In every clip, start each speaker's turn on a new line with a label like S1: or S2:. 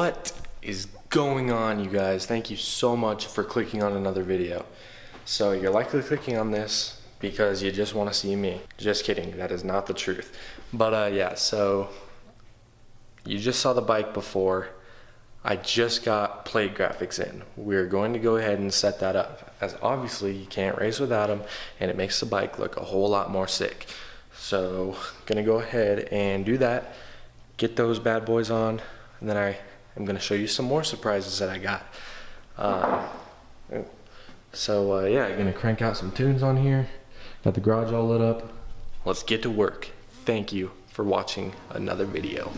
S1: What is going on, you guys? Thank you so much for clicking on another video. So you're likely clicking on this because you just want to see me. Just kidding, that is not the truth. But yeah, so you just saw the bike before. I just got plate graphics in. We're going to go ahead and set that up, as obviously you can't race without them, and it makes the bike look a whole lot more sick. So gonna go ahead and do that, get those bad boys on, and then I'm gonna show you some more surprises that I got. Yeah, I'm gonna crank out some tunes on here. Got the garage all lit up. Let's get to work. Thank you for watching another video.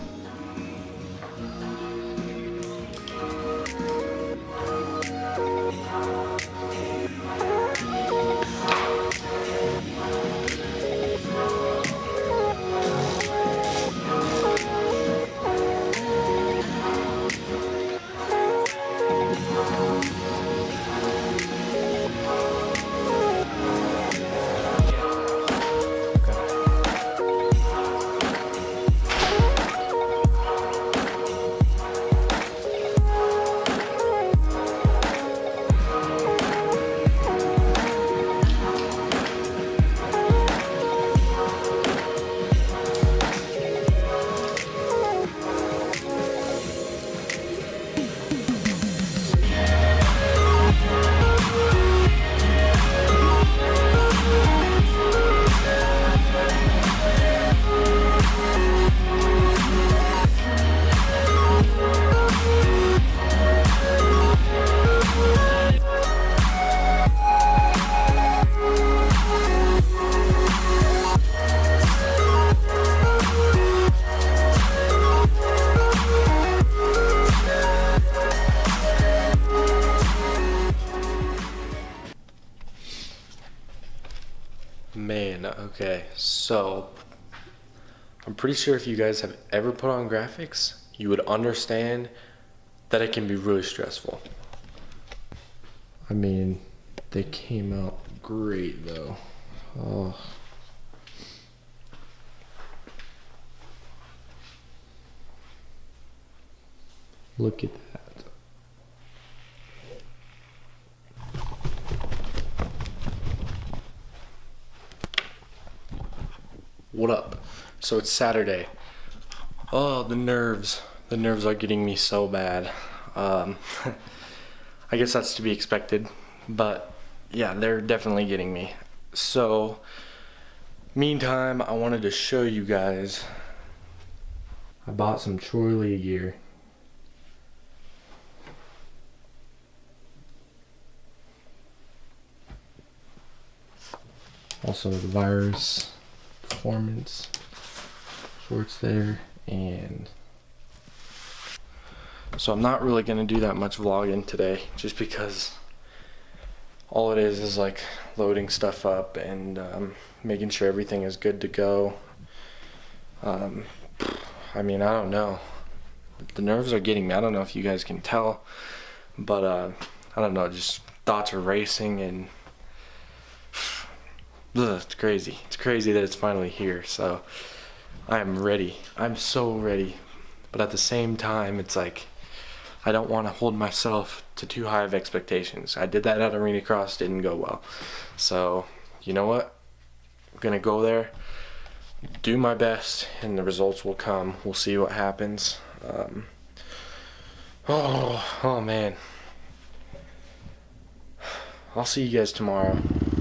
S1: Man, okay, so I'm pretty sure if you guys have ever put on graphics, you would understand that it can be really stressful. I mean, they came out great though. Oh. Look at that. What up? So it's Saturday. Oh, the nerves. The nerves are getting me so bad. I guess that's to be expected, but yeah, they're definitely getting me. So, meantime, I wanted to show you guys. I bought some Troy Lee gear. Also the Virus Performance shorts there, and so I'm not really gonna do that much vlogging today, just because all it is like loading stuff up and making sure everything is good to go. I mean, I don't know, the nerves are getting me. I don't know if you guys can tell, but I don't know, just thoughts are racing, and it's crazy. It's crazy that it's finally here. So I am ready. I'm so ready. But at the same time, it's like I don't want to hold myself to too high of expectations. I did that at Arena Cross, didn't go well. So you know what? I'm gonna go there, do my best, and the results will come. We'll see what happens. Oh man. I'll see you guys tomorrow.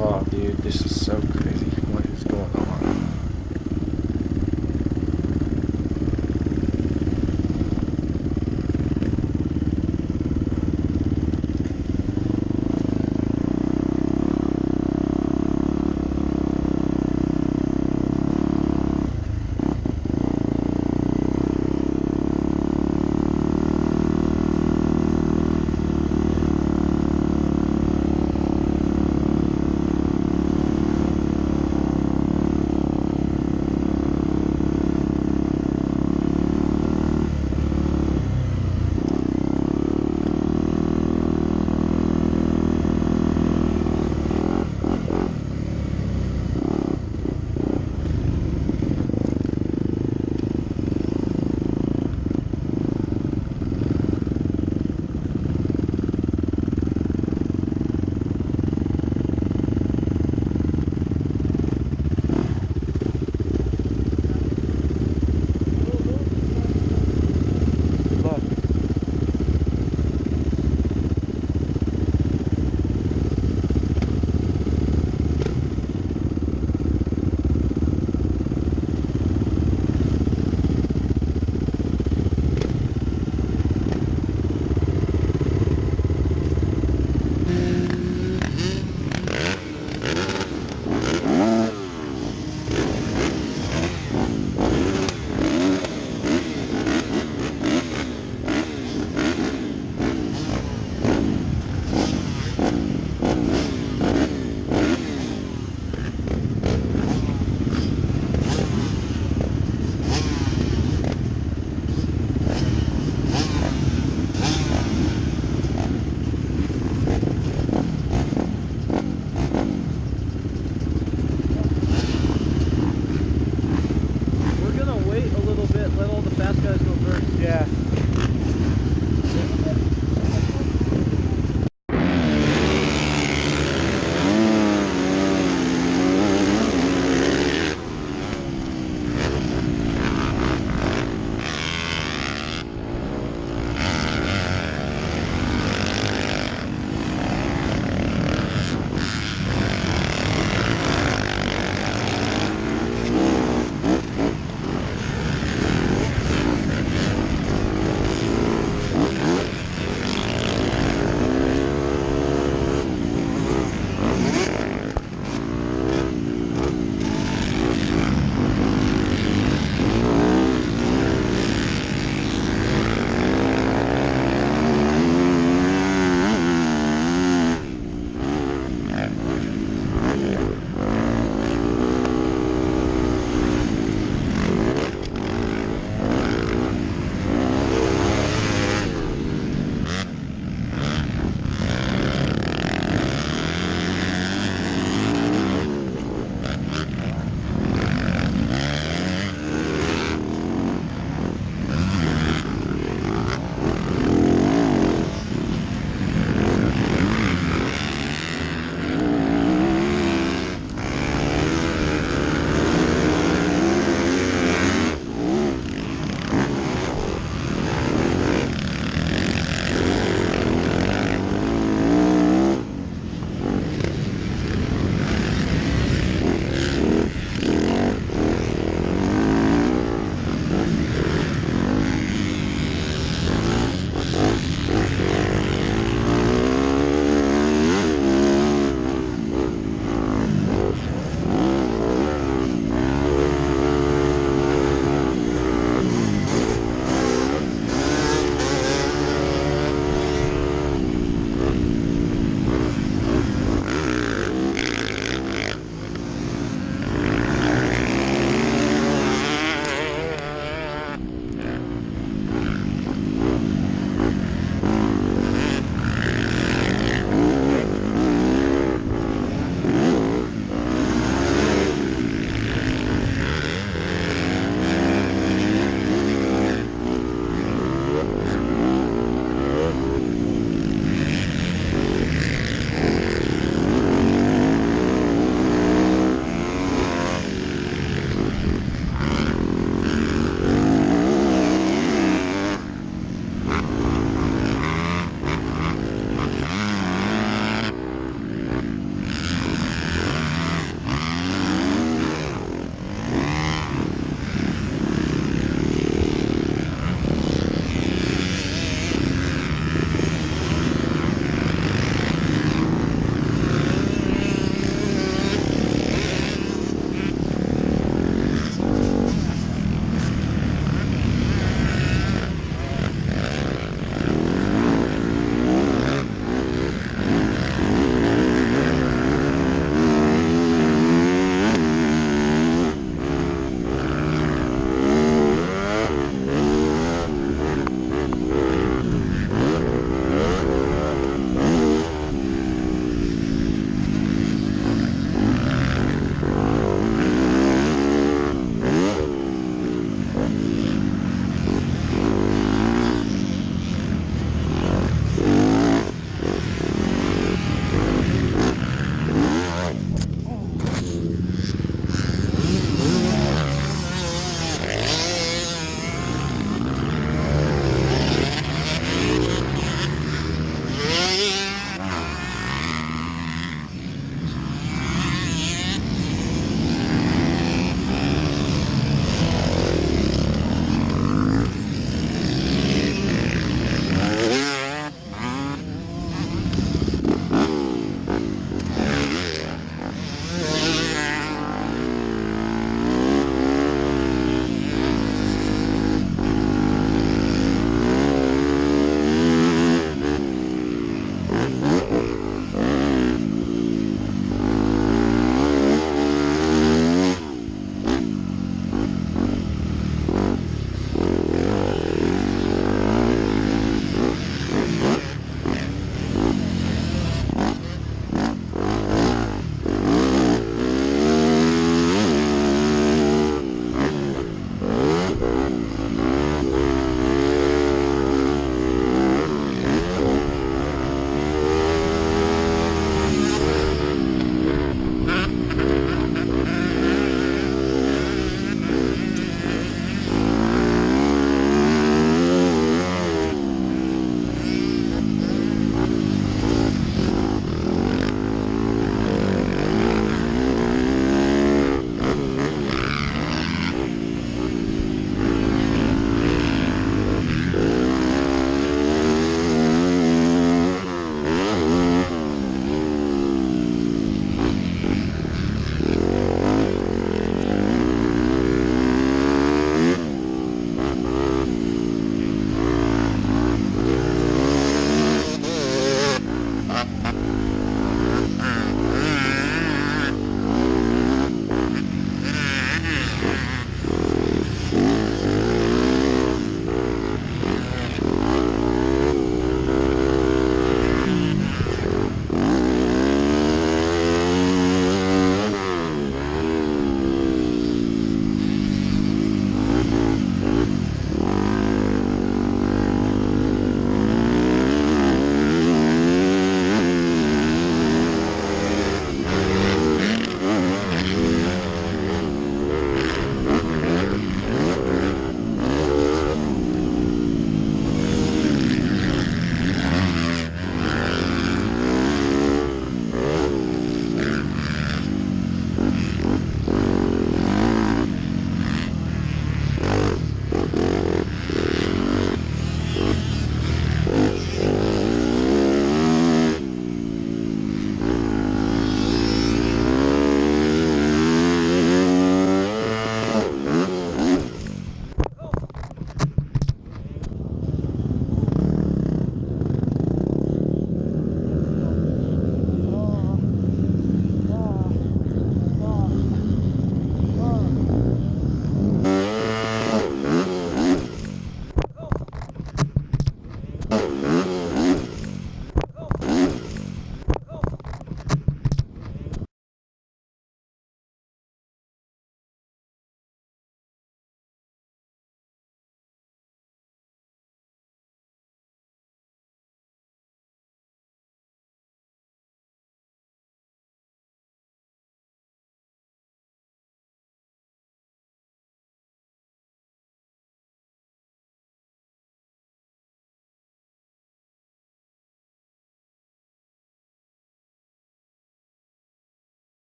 S1: Oh dude, this is so crazy. What is going on?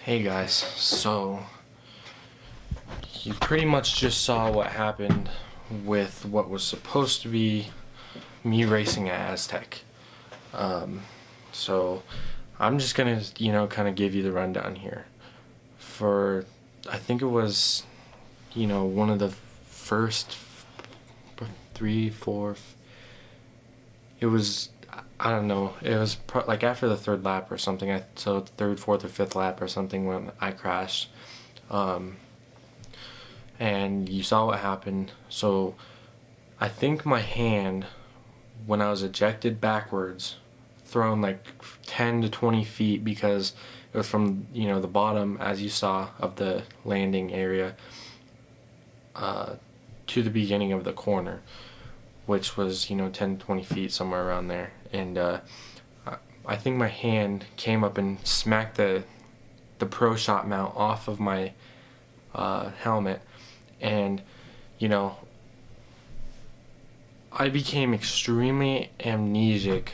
S1: Hey guys, so you pretty much just saw what happened with what was supposed to be me racing at Aztec. So I'm just gonna, kind of give you the rundown here. For, I think it was, one of the first 3, 4, it was, I don't know, it was like after the 3rd lap or something, so 3rd, 4th, or 5th lap or something when I crashed. And you saw what happened. So I think my hand, when I was ejected backwards, thrown like 10 to 20 feet, because it was from, the bottom, as you saw, of the landing area to the beginning of the corner, which was, 10 to 20 feet, somewhere around there. And I think my hand came up and smacked the pro shot mount off of my helmet. And, I became extremely amnesic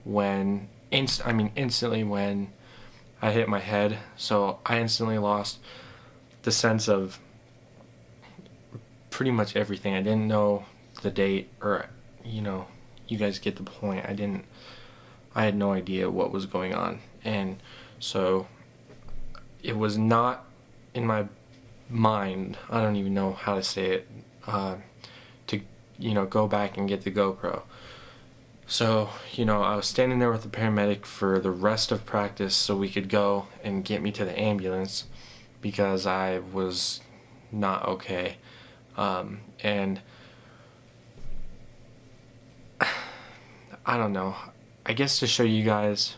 S1: when, instantly when I hit my head. So I instantly lost the sense of pretty much everything. I didn't know the date, or, you guys get the point. I had no idea what was going on. And so it was not in my mind, I don't even know how to say it, to go back and get the GoPro. So I was standing there with the paramedic for the rest of practice so we could go and get me to the ambulance, because I was not okay. And I don't know, I guess to show you guys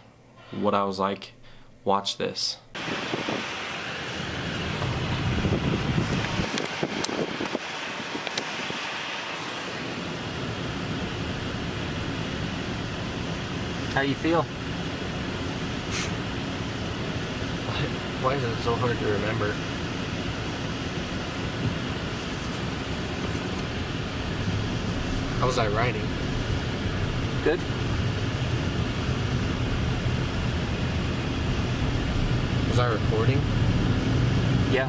S1: what I was like, watch this.
S2: How you feel?
S1: Why is it so hard to remember? How was I riding?
S2: Good.
S1: Was I recording?
S2: Yeah.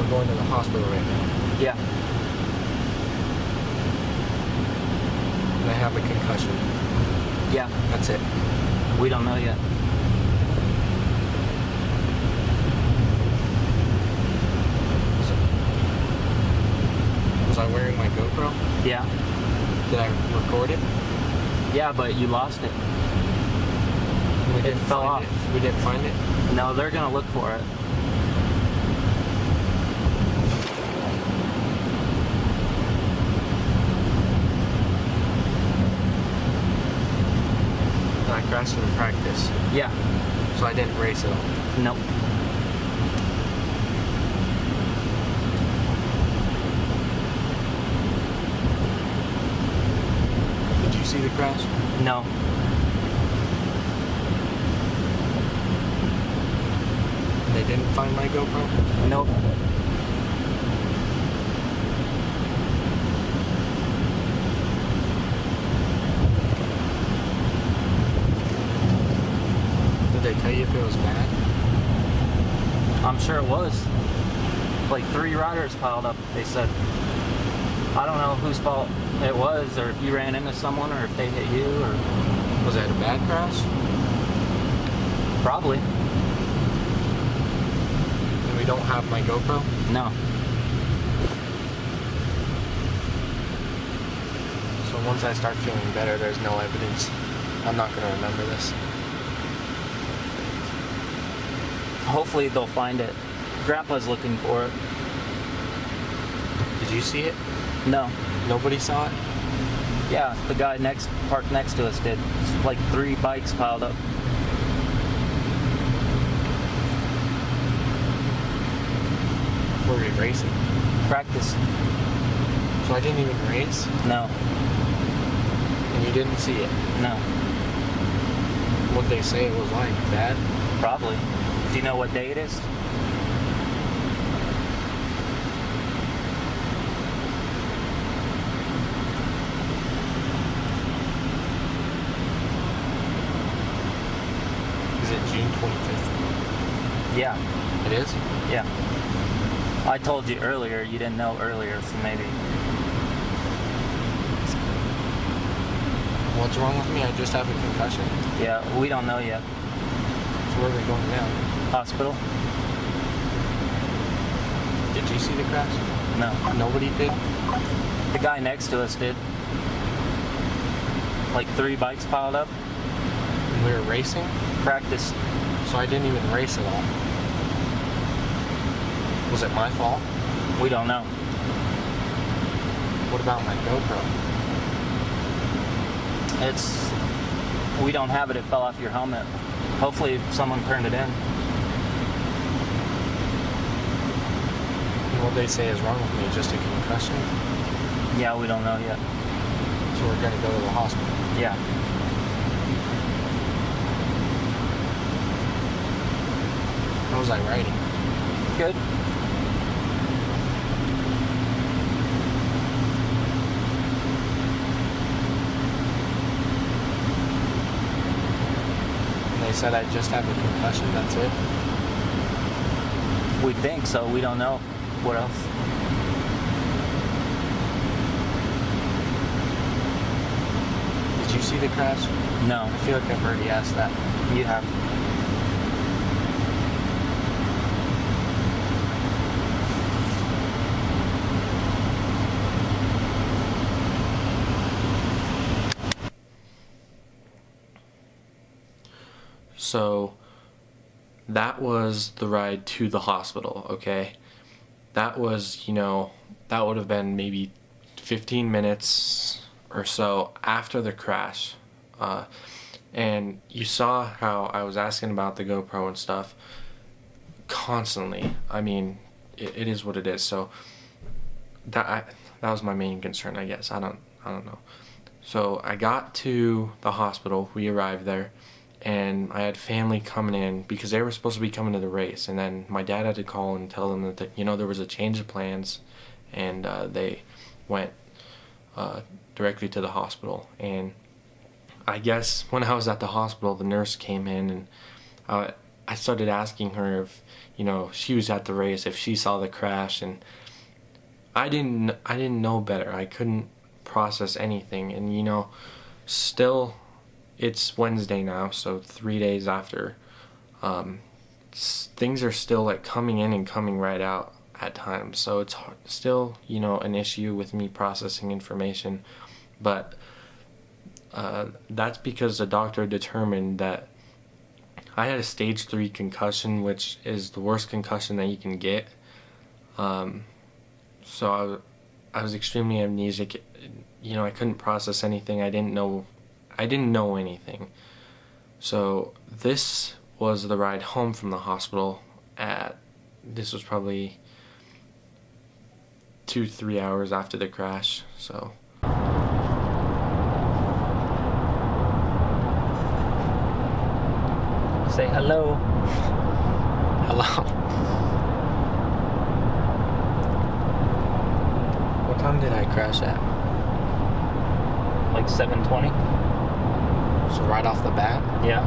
S1: Going to the hospital right now.
S2: Yeah.
S1: And I have a concussion.
S2: Yeah.
S1: That's it.
S2: We don't know yet.
S1: Was I wearing my GoPro?
S2: Yeah.
S1: Did I record it?
S2: Yeah, but you lost it.
S1: We didn't
S2: fell
S1: find
S2: off.
S1: it. We didn't find it?
S2: No, they're gonna look for it.
S1: I crashed in practice.
S2: Yeah.
S1: So I didn't race at all.
S2: Nope.
S1: Did you see the crash?
S2: No.
S1: They didn't find my GoPro?
S2: Nope.
S1: Did they tell you if it was bad?
S2: I'm sure it was. Like 3 riders piled up, they said. I don't know whose fault it was, or if you ran into someone, or if they hit you, or...
S1: Was that a bad crash?
S2: Probably.
S1: And we don't have my GoPro?
S2: No.
S1: So once I start feeling better, there's no evidence. I'm not going to remember this.
S2: Hopefully they'll find it. Grandpa's looking for it.
S1: Did you see it?
S2: No.
S1: Nobody saw it?
S2: Yeah, the guy parked next to us did. It's like 3 bikes piled up.
S1: Were we racing?
S2: Practice.
S1: So I didn't even race?
S2: No.
S1: And you didn't see it?
S2: No.
S1: What'd they say it was like? Bad?
S2: Probably. Do you know what day it is? Yeah.
S1: It is?
S2: Yeah. I told you earlier. You didn't know earlier, so maybe.
S1: What's wrong with me? I just have a concussion.
S2: Yeah, we don't know yet.
S1: So where are we going now?
S2: Hospital?
S1: Did you see the crash?
S2: No.
S1: Nobody did?
S2: The guy next to us did. Like 3 bikes piled up.
S1: And we were racing?
S2: Practice.
S1: So I didn't even race at all. Was it my fault?
S2: We don't know.
S1: What about my GoPro?
S2: We don't have it. It fell off your helmet. Hopefully someone turned it in.
S1: What they say is wrong with me, just a concussion?
S2: Yeah, we don't know yet.
S1: So we're gonna go to the hospital.
S2: Yeah.
S1: How was I riding?
S2: Good.
S1: And they said I just have a concussion, that's it?
S2: We think so. We don't know. What else?
S1: Did you see the crash?
S2: No.
S1: I feel like I've already asked that.
S2: You have.
S1: So that was the ride to the hospital, okay? That was, that would have been maybe 15 minutes or so after the crash. And you saw how I was asking about the GoPro and stuff constantly. I mean, it is what it is. So that was my main concern, I guess. I don't know. So I got to the hospital. We arrived there. And I had family coming in because they were supposed to be coming to the race, and then my dad had to call and tell them that there was a change of plans, and they went directly to the hospital. And I guess when I was at the hospital, the nurse came in, and I started asking her if she was at the race, if she saw the crash, and I didn't know better. I couldn't process anything, and still. It's Wednesday now, so 3 days after. Things are still coming in and coming right out at times, so it's still an issue with me processing information. But that's because the doctor determined that I had a stage 3 concussion, which is the worst concussion that you can get. So I was extremely amnesic. I couldn't process anything. I didn't know anything. So this was the ride home from the hospital this was probably 2-3 hours after the crash. So
S2: Say hello.
S1: hello. What time did I crash at?
S2: Like 7:20?
S1: So right off the bat?
S2: Yeah.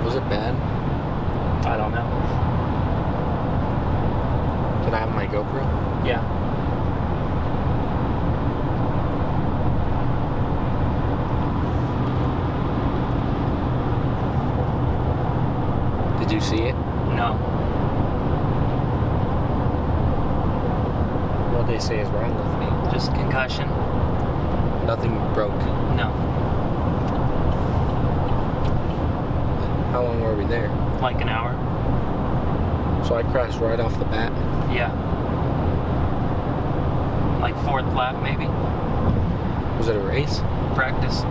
S1: Was it bad?
S2: I don't know.
S1: Did I have my GoPro?
S2: Yeah.
S1: Did you see it?
S2: No.
S1: What they say is wrong with me?
S2: Just concussion.
S1: Nothing broke.
S2: No.
S1: How long were we there?
S2: Like an hour.
S1: So I crashed right off the bat.
S2: Yeah. Like 4th lap maybe.
S1: Was it a race?
S2: Practice.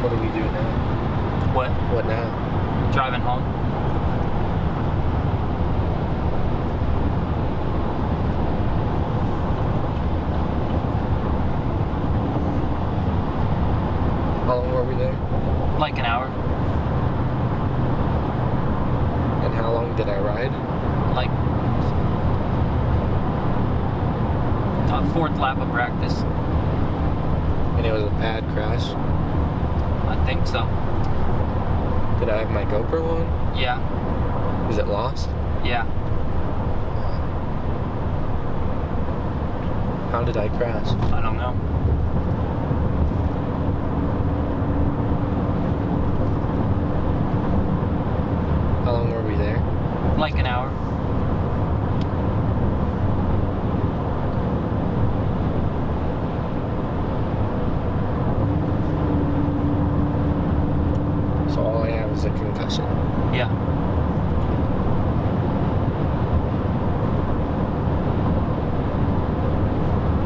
S1: What do we do now?
S2: What?
S1: What now?
S2: Driving home.
S1: How long were we there?
S2: Like an hour.
S1: And how long did I ride?
S2: Like Fourth lap of practice.
S1: And it was a bad crash?
S2: I think so.
S1: Did I have my GoPro on?
S2: Yeah.
S1: Is it lost?
S2: Yeah.
S1: How did I crash?
S2: I don't know.
S1: How long were we there?
S2: Like an hour.
S1: So all I have is a concussion.
S2: Yeah.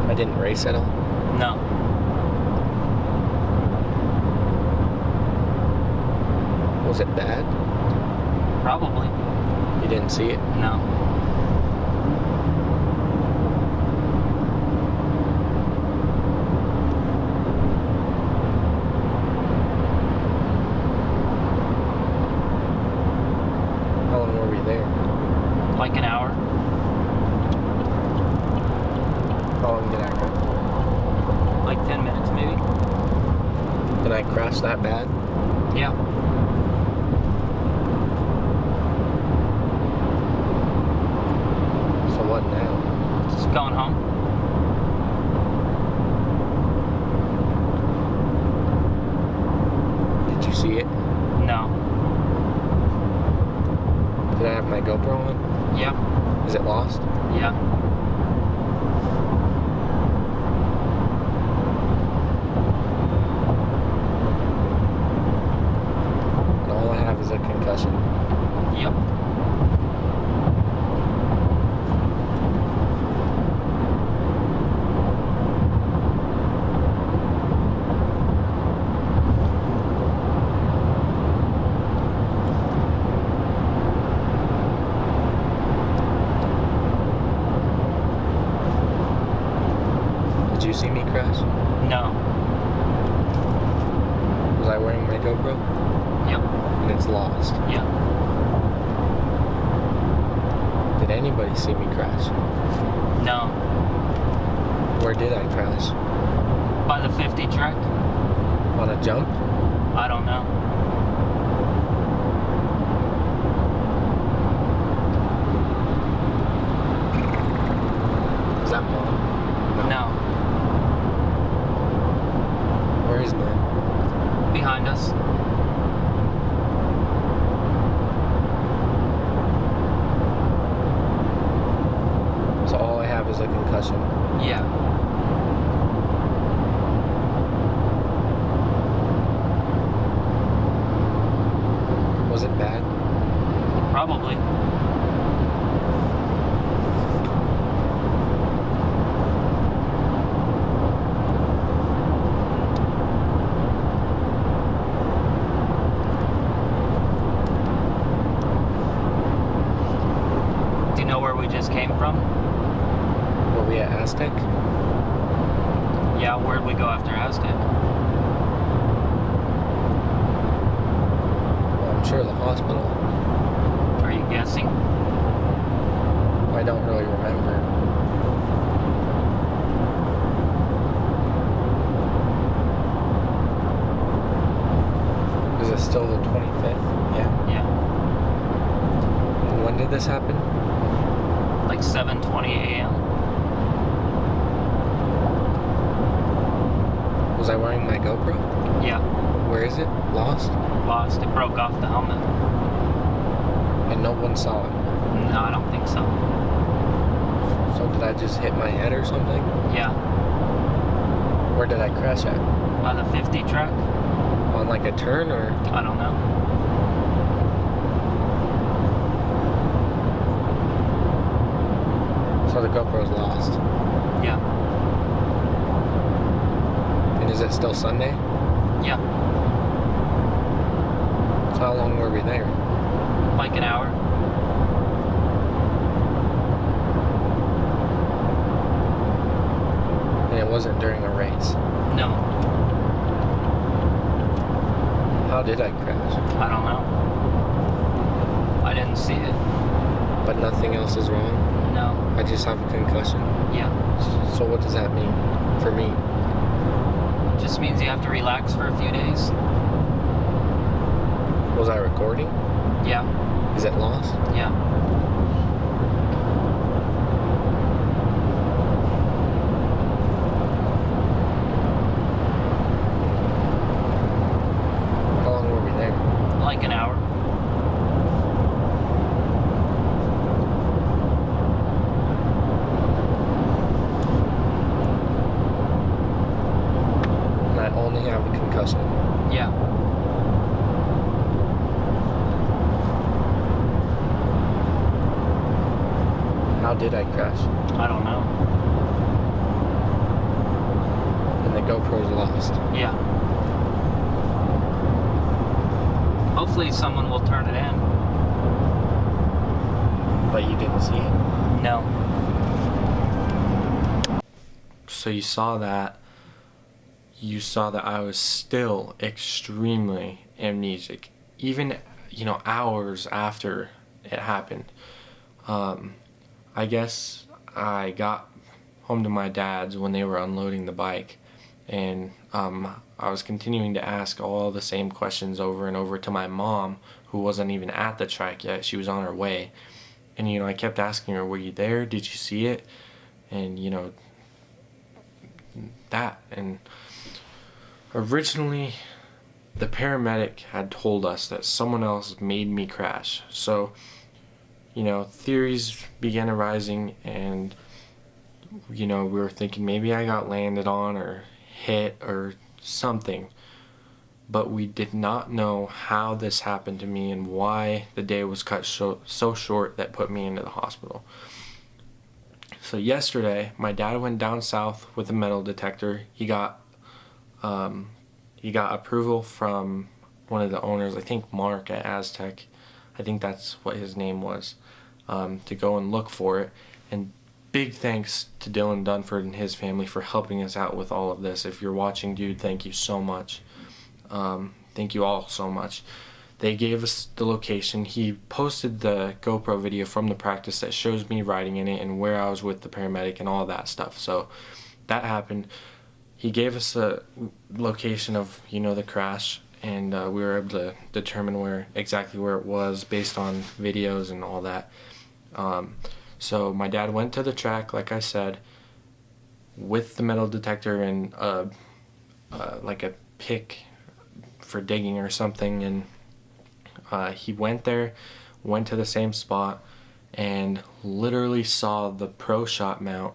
S1: I didn't race at all?
S2: No.
S1: Was it bad?
S2: Probably.
S1: You didn't see it?
S2: No.
S1: How long were we there?
S2: Like an hour.
S1: How long did I run?
S2: Like 10 minutes maybe.
S1: Did I crash that bad?
S2: Yeah.
S1: So what now?
S2: Just going home.
S1: Did you see it?
S2: No.
S1: Did I have my GoPro on?
S2: Yeah.
S1: Is it lost?
S2: Yeah.
S1: And all I have is a concussion.
S2: Yep.
S1: Did you see me crash?
S2: No.
S1: Was I wearing my GoPro?
S2: Yep.
S1: And it's lost.
S2: Yeah.
S1: Did anybody see me crash?
S2: No.
S1: Where did I crash?
S2: By the 50 track?
S1: On a jump?
S2: I don't know.
S1: Is that Mom?
S2: No.
S1: Where is Mom?
S2: Behind us.
S1: So all I have is a concussion.
S2: Yeah.
S1: Was it bad?
S2: Probably. Do you know where we just came from?
S1: Were we at Aztec?
S2: Yeah, where'd we go after Aztec?
S1: Well, I'm sure the hospital.
S2: Are you guessing?
S1: I don't really remember. Is it still the 25th? Yeah.
S2: Yeah.
S1: And when did this happen?
S2: Like 7:20 a.m.
S1: Was I wearing my GoPro?
S2: Yeah.
S1: Where is it? Lost?
S2: Lost. It broke off the helmet.
S1: And no one saw it.
S2: No, I don't think so.
S1: So did I just hit my head or something?
S2: Yeah.
S1: Where did I crash at?
S2: By the 50 track?
S1: On like a turn or?
S2: I don't know.
S1: So the GoPro's lost.
S2: Yeah.
S1: And is it still Sunday?
S2: Yeah.
S1: So how long were we there?
S2: Like an hour.
S1: And it wasn't during a race.
S2: No.
S1: How did I crash?
S2: I don't know. I didn't see it.
S1: But nothing else is wrong?
S2: No.
S1: I just have a concussion.
S2: Yeah.
S1: So what does that mean for me?
S2: Just means you have to relax for a few days.
S1: Was I recording?
S2: Yeah.
S1: Is it lost?
S2: Yeah.
S1: How long were we there?
S2: Like an hour.
S1: And I only have a concussion.
S2: Yeah.
S1: How did I crash?
S2: I don't know.
S1: And the GoPro's lost.
S2: Yeah. Hopefully someone will turn it in.
S1: But you didn't see it.
S2: No.
S1: So you saw that. You saw that I was still extremely amnesic, even, hours after it happened. I guess I got home to my dad's when they were unloading the bike, and I was continuing to ask all the same questions over and over to my mom, who wasn't even at the track yet. She was on her way, and I kept asking her, "Were you there? Did you see it?" And that. And originally, the paramedic had told us that someone else made me crash. So, theories began arising, and, we were thinking maybe I got landed on or hit or something. But we did not know how this happened to me and why the day was cut so short that put me into the hospital. So yesterday, my dad went down south with a metal detector. He got approval from one of the owners, I think Mark at Aztec, I think that's what his name was, to go and look for it. And big thanks to Dylan Dunford and his family for helping us out with all of this. If you're watching, dude, thank you so much. Thank you all so much. They gave us the location. He posted the GoPro video from the practice that shows me riding in it and where I was with the paramedic and all that stuff. So that happened. He gave us a location of, the crash, and we were able to determine exactly where it was based on videos and all that. So my dad went to the track, like I said, with the metal detector and like a pick for digging or something, and he went there, went to the same spot, and literally saw the Pro Shot mount,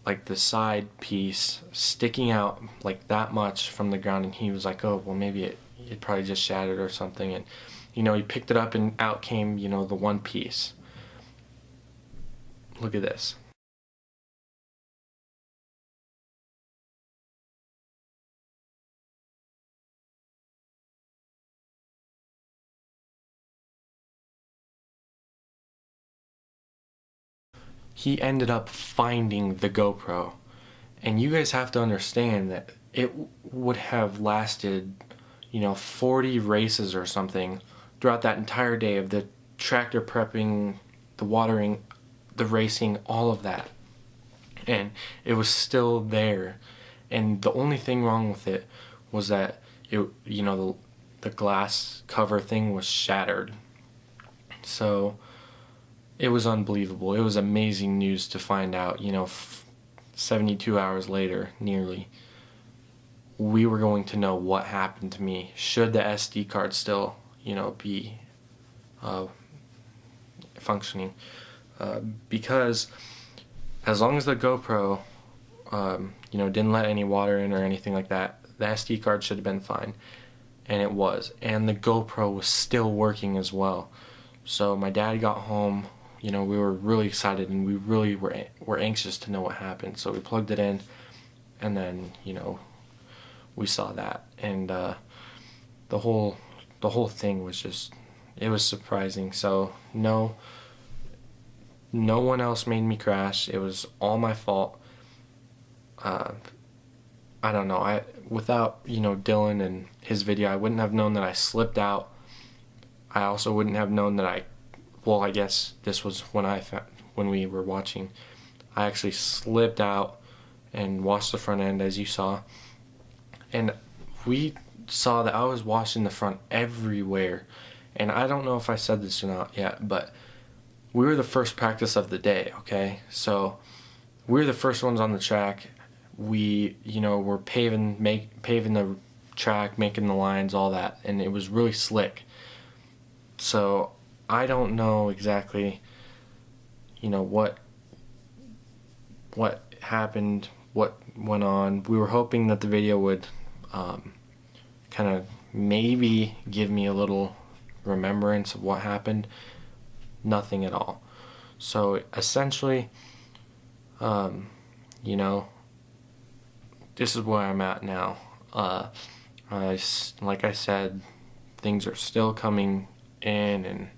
S1: like the side piece, sticking out like that much from the ground, and he was like, oh, well, maybe it probably just shattered or something. And he picked it up, and out came the one piece. Look at this. He ended up finding the GoPro, and you guys have to understand that it would have lasted 40 races or something throughout that entire day of the tractor prepping, the watering, the racing, all of that, and it was still there. And the only thing wrong with it was that the glass cover thing was shattered. So it was unbelievable. It was amazing news to find out, 72 hours later, nearly, we were going to know what happened to me, should the SD card still, be functioning. Because as long as the GoPro, didn't let any water in or anything like that, the SD card should have been fine. And it was. And the GoPro was still working as well. So my dad got home. We were really excited, and we really were anxious to know what happened. So we plugged it in, and then we saw that, and the whole thing was just, it was surprising. So no one else made me crash. It was all my fault. I don't know. Without Dylan and his video, I wouldn't have known that I slipped out. I also wouldn't have known that I guess this was when I when we were watching. I actually slipped out and washed the front end, as you saw. And we saw that I was washing the front everywhere. And I don't know if I said this or not yet, but we were the first practice of the day, okay? So we were the first ones on the track. We, were paving the track, making the lines, all that, and it was really slick. So I don't know exactly, what happened, what went on. We were hoping that the video would kind of maybe give me a little remembrance of what happened. Nothing at all. So essentially, this is where I'm at now. Like I said, things are still coming in and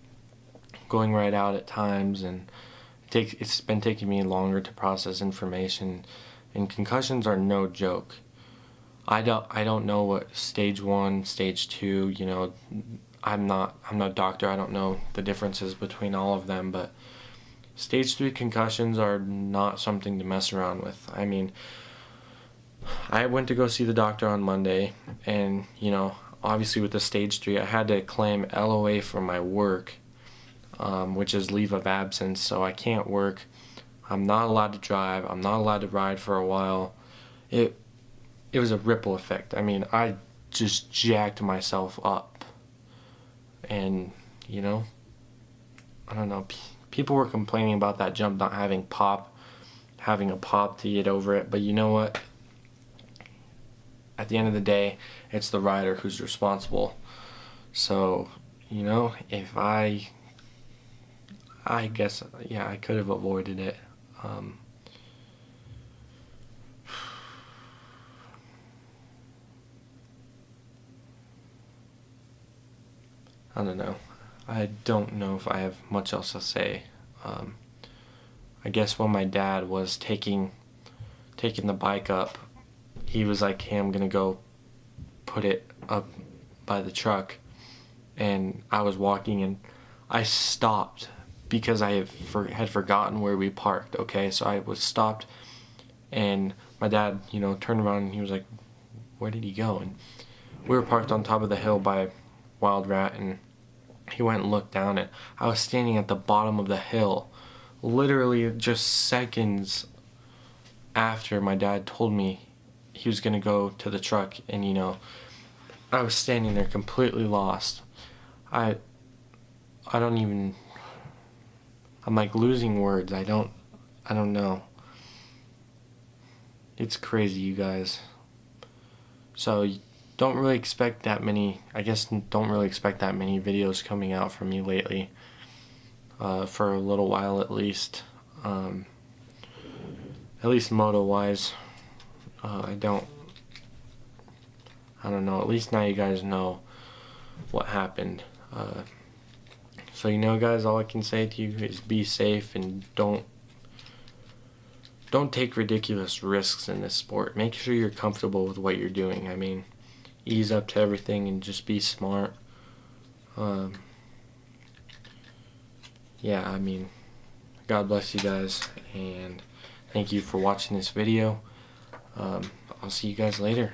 S1: going right out at times, and it's been taking me longer to process information, and concussions are no joke. I don't know what stage 1, stage 2, I'm not a doctor. I don't know the differences between all of them, but stage 3 concussions are not something to mess around with. I mean, I went to go see the doctor on Monday, and obviously with the stage 3, I had to claim LOA from my work, which is leave of absence, so I can't work. I'm not allowed to drive. I'm not allowed to ride for a while. It was a ripple effect. I mean, I just jacked myself up, and I don't know. People were complaining about that jump not having a pop to get over it, but you know what? At the end of the day, it's the rider who's responsible. So, if I guess, yeah, I could have avoided it. I don't know. I don't know if I have much else to say. I guess when my dad was taking the bike up, he was like, hey, I'm gonna go put it up by the truck, and I was walking and I stopped because I had forgotten where we parked. Okay, so I was stopped, and my dad turned around and he was like, where did he go? And we were parked on top of the hill by Wild Rat, and he went and looked down, and I was standing at the bottom of the hill, literally just seconds after my dad told me he was gonna go to the truck, and I was standing there completely lost. I don't even, I'm like losing words. I don't know. It's crazy, you guys. So don't really expect that many videos coming out from me lately, for a little while at least moto wise. I don't know, at least now you guys know what happened. So guys, all I can say to you is be safe, and don't take ridiculous risks in this sport. Make sure you're comfortable with what you're doing. I mean, ease up to everything and just be smart. Yeah, I mean, God bless you guys, and thank you for watching this video. I'll see you guys later.